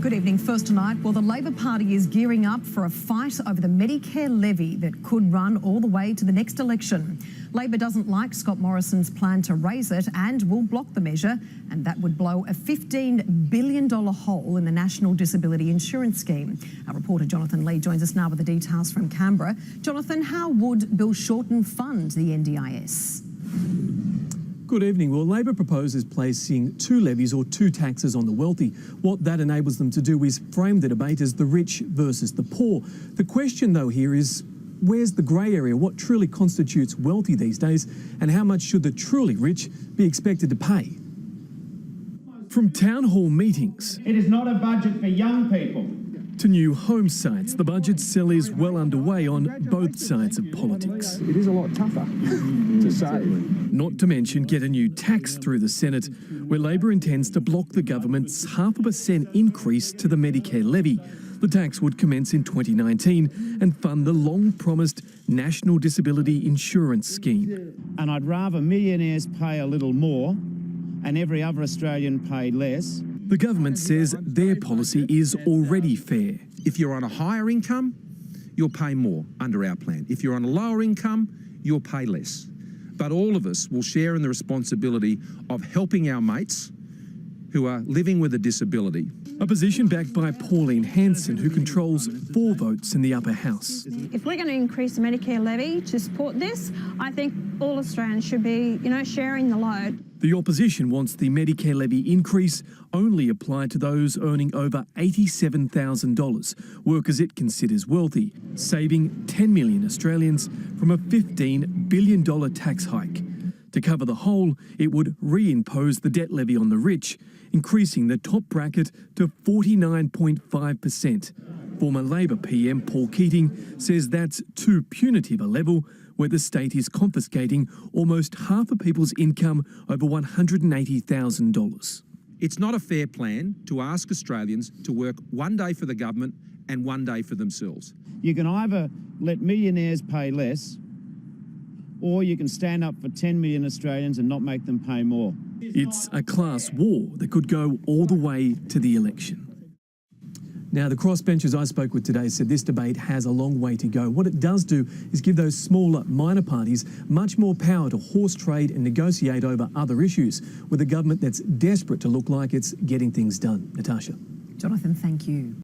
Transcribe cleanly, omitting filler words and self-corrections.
Good evening. First tonight, well, the Labor Party is gearing up for a fight over the Medicare levy that could run all the way to the next election. Labor doesn't like Scott Morrison's plan to raise it and will block the measure, and that would blow a $15 billion hole in the National Disability Insurance Scheme. Our reporter Jonathan Lee joins us now with the details from Canberra. Jonathan, how would Bill Shorten fund the NDIS? Good evening. Well, Labor proposes placing two levies or two taxes on the wealthy. What that enables them to do is frame the debate as the rich versus the poor. The question, though, here is where's the grey area? What truly constitutes wealthy these days, and how much should the truly rich be expected to pay? From town hall meetings, it is not a budget for young people, to new home sites, the budget sell is well underway on both sides of politics. It is a lot tougher to save. Not to mention get a new tax through the Senate, where Labor intends to block the government's 0.5% increase to the Medicare levy. The tax would commence in 2019 and fund the long-promised National Disability Insurance Scheme. and I'd rather millionaires pay a little more and every other Australian pay less. The government says their policy is already fair. If you're on a higher income, you'll pay more under our plan. If you're on a lower income, you'll pay less. But all of us will share in the responsibility of helping our mates who are living with a disability. A position backed by Pauline Hanson, who controls 4 votes in the upper house. If we're going to increase the Medicare levy to support this, I think all Australians should be, sharing the load. The opposition wants the Medicare levy increase only applied to those earning over $87,000, workers it considers wealthy, saving 10 million Australians from a $15 billion tax hike. To cover the hole, it would reimpose the debt levy on the rich, increasing the top bracket to 49.5%. Former Labor PM Paul Keating says that's too punitive a level, where the state is confiscating almost half of people's income over $180,000. It's not a fair plan to ask Australians to work one day for the government and one day for themselves. You can either let millionaires pay less, or you can stand up for 10 million Australians and not make them pay more. It's a class war that could go all the way to the election. Now, the crossbenchers I spoke with today said this debate has a long way to go. What it does do is give those smaller, minor parties much more power to horse trade and negotiate over other issues, with a government that's desperate to look like it's getting things done. Natasha. Jonathan, thank you.